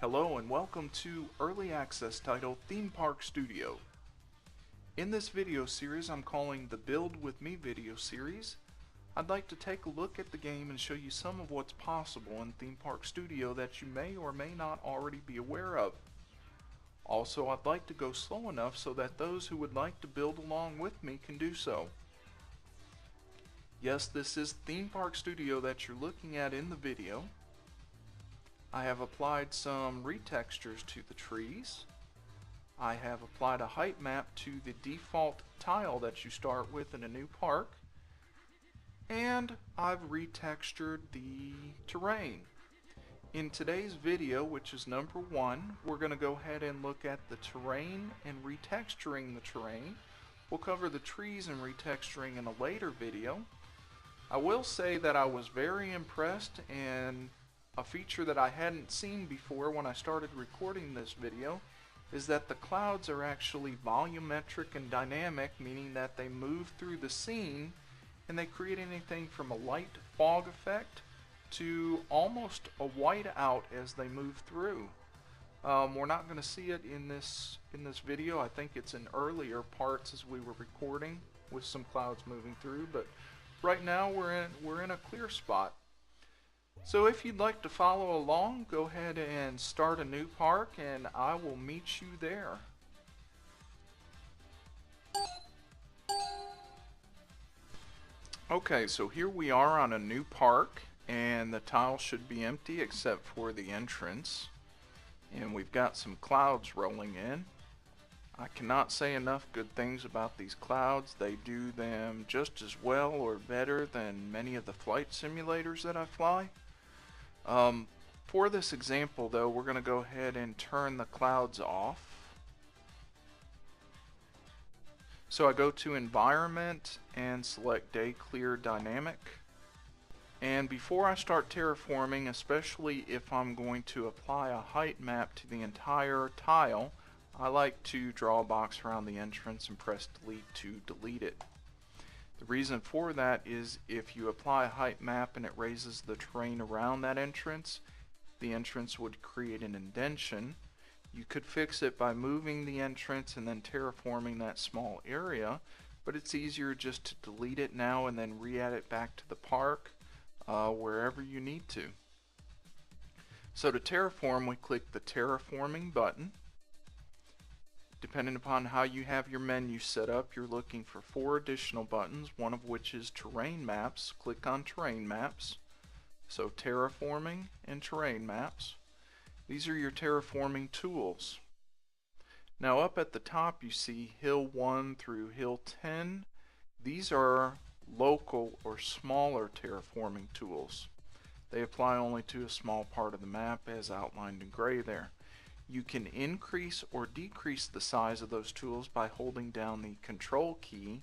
Hello and welcome to Early Access title Theme Park Studio. In this video series I'm calling the Build With Me video series, I'd like to take a look at the game and show you some of what's possible in Theme Park Studio that you may or may not already be aware of. Also, I'd like to go slow enough so that those who would like to build along with me can do so. Yes, this is Theme Park Studio that you're looking at in the video. I have applied some retextures to the trees. I have applied a height map to the default tile that you start with in a new park. And I've retextured the terrain. In today's video, which is number 1, we're going to go ahead and look at the terrain and retexturing the terrain. We'll cover the trees and retexturing in a later video. I will say that I was very impressed, and a feature that I hadn't seen before when I started recording this video is that the clouds are actually volumetric and dynamic, meaning that they move through the scene and they create anything from a light fog effect to almost a whiteout as they move through. We're not going to see it in this video. I think it's in earlier parts as we were recording with some clouds moving through, but right now we're in a clear spot. So if you'd like to follow along, go ahead and start a new park and I will meet you there. Okay, so here we are on a new park and the tile should be empty except for the entrance. And we've got some clouds rolling in. I cannot say enough good things about these clouds. They do them just as well or better than many of the flight simulators that I fly. For this example though, we're going to go ahead and turn the clouds off. So I go to Environment and select Day Clear Dynamic. And before I start terraforming, especially if I'm going to apply a height map to the entire tile, I like to draw a box around the entrance and press delete to delete it. The reason for that is if you apply a height map and it raises the terrain around that entrance, the entrance would create an indentation. You could fix it by moving the entrance and then terraforming that small area, but it's easier just to delete it now and then re-add it back to the park wherever you need to. So to terraform, we click the terraforming button. Depending upon how you have your menu set up, you're looking for 4 additional buttons, one of which is terrain maps. Click on terrain maps. So terraforming and terrain maps. These are your terraforming tools. Now up at the top you see Hill 1 through Hill 10. These are local or smaller terraforming tools. They apply only to a small part of the map as outlined in gray there. You can increase or decrease the size of those tools by holding down the control key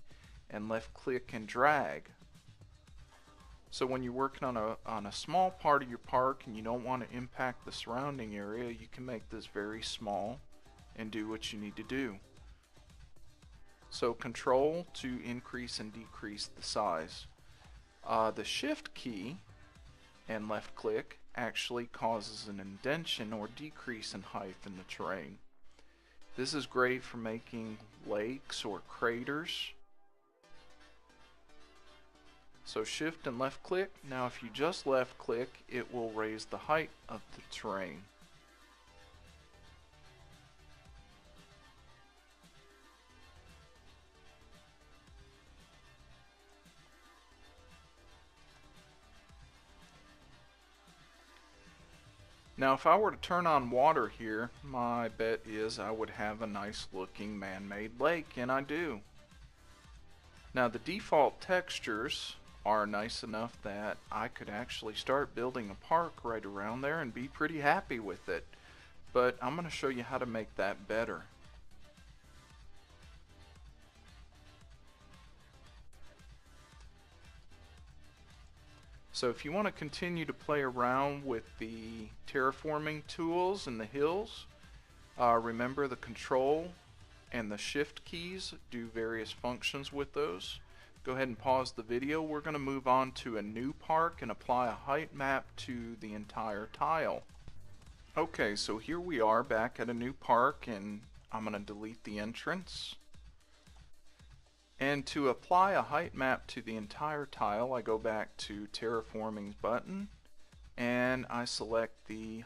and left click and drag. So when you're working on a small part of your park and you don't want to impact the surrounding area, you can make this very small and do what you need to do. So control to increase and decrease the size. The shift key and left click actually causes an indentation or decrease in height in the terrain. This is great for making lakes or craters. So shift and left click. Now if you just left click, it will raise the height of the terrain. Now if I were to turn on water here, my bet is I would have a nice looking man-made lake, and I do. Now the default textures are nice enough that I could actually start building a park right around there and be pretty happy with it. But I'm going to show you how to make that better. So if you want to continue to play around with the terraforming tools and the hills, remember the control and the shift keys do various functions with those. Go ahead and pause the video. We're going to move on to a new park and apply a height map to the entire tile. Okay, so here we are back at a new park, and I'm going to delete the entrance. And to apply a height map to the entire tile, I go back to Terraforming's button, and I select the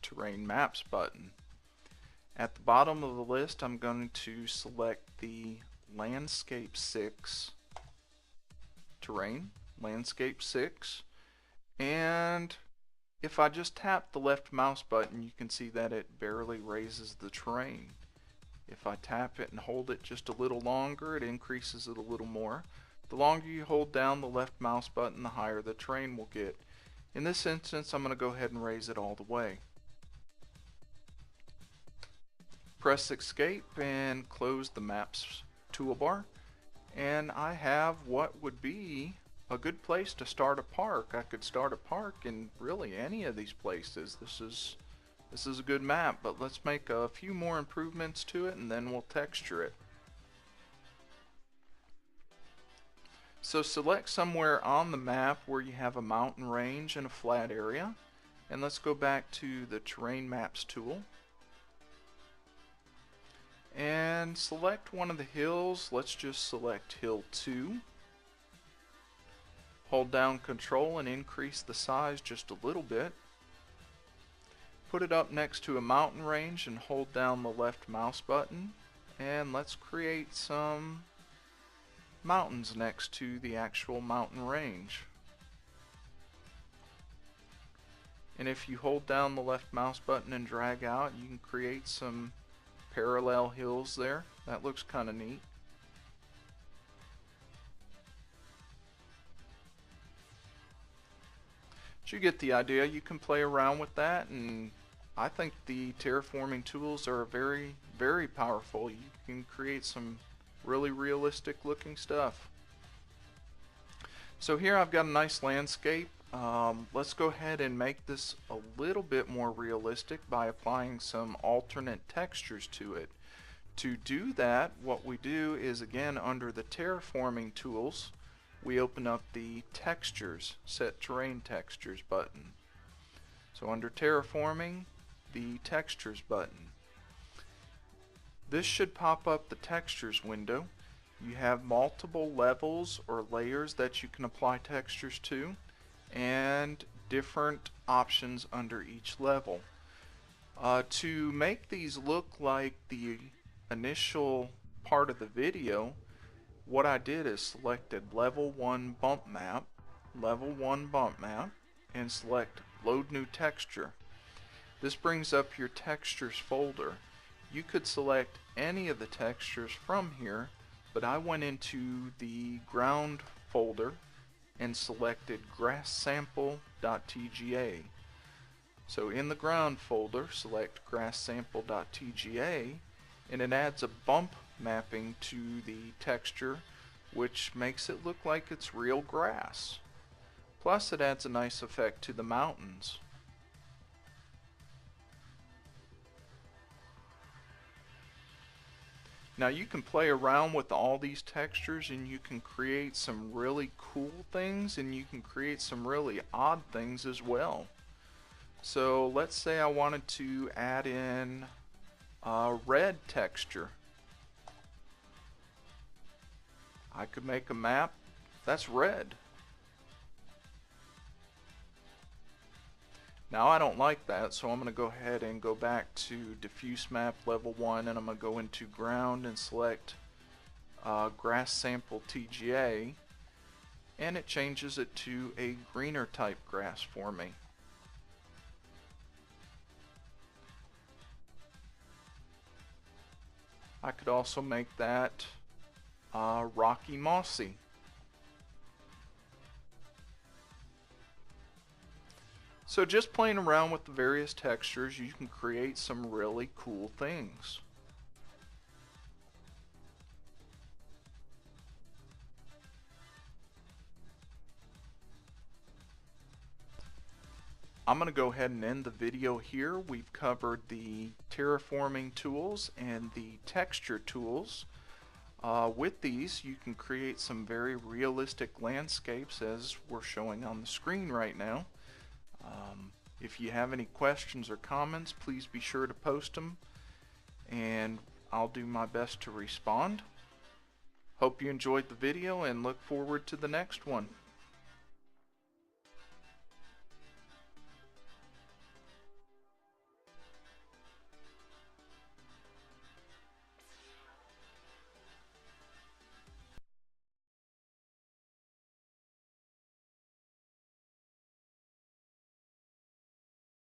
Terrain Maps button. At the bottom of the list, I'm going to select the Landscape 6 terrain, Landscape 6, and if I just tap the left mouse button, you can see that it barely raises the terrain. If I tap it and hold it just a little longer, it increases it a little more. The longer you hold down the left mouse button, the higher the terrain will get. In this instance, I'm going to go ahead and raise it all the way. Press Escape and close the Maps toolbar, and I have what would be a good place to start a park. I could start a park in really any of these places. This is a good map, but let's make a few more improvements to it and then we'll texture it. So select somewhere on the map where you have a mountain range and a flat area, and let's go back to the Terrain Maps tool and select one of the hills. Let's just select Hill 2. Hold down Control and increase the size just a little bit. Put it up next to a mountain range and hold down the left mouse button, and let's create some mountains next to the actual mountain range. And if you hold down the left mouse button and drag out, you can create some parallel hills there. That looks kind of neat. But you get the idea. You can play around with that, and I think the terraforming tools are very, very powerful. You can create some really realistic looking stuff. So here I've got a nice landscape. Let's go ahead and make this a little bit more realistic by applying some alternate textures to it. To do that, what we do is, again, under the terraforming tools, we open up the Textures, Set Terrain Textures button. So under Terraforming, the Textures button. This should pop up the Textures window. You have multiple levels or layers that you can apply textures to, and different options under each level. To make these look like the initial part of the video, what I did is selected level 1 bump map, and select load new texture. This brings up your textures folder. You could select any of the textures from here, but I went into the ground folder and selected grasssample.tga. So in the ground folder, select grasssample.tga, and it adds a bump mapping to the texture, which makes it look like it's real grass. Plus it adds a nice effect to the mountains. Now you can play around with all these textures and you can create some really cool things, and you can create some really odd things as well. So let's say I wanted to add in a red texture. I could make a map that's red. Now I don't like that, so I'm going to go ahead and go back to diffuse map level 1, and I'm going to go into ground and select grass sample TGA, and it changes it to a greener type grass for me. I could also make that rocky mossy. So just playing around with the various textures, you can create some really cool things. I'm going to go ahead and end the video here. We've covered the terraforming tools and the texture tools. With these, you can create some very realistic landscapes as we're showing on the screen right now. If you have any questions or comments, please be sure to post them, and I'll do my best to respond. Hope you enjoyed the video and look forward to the next one.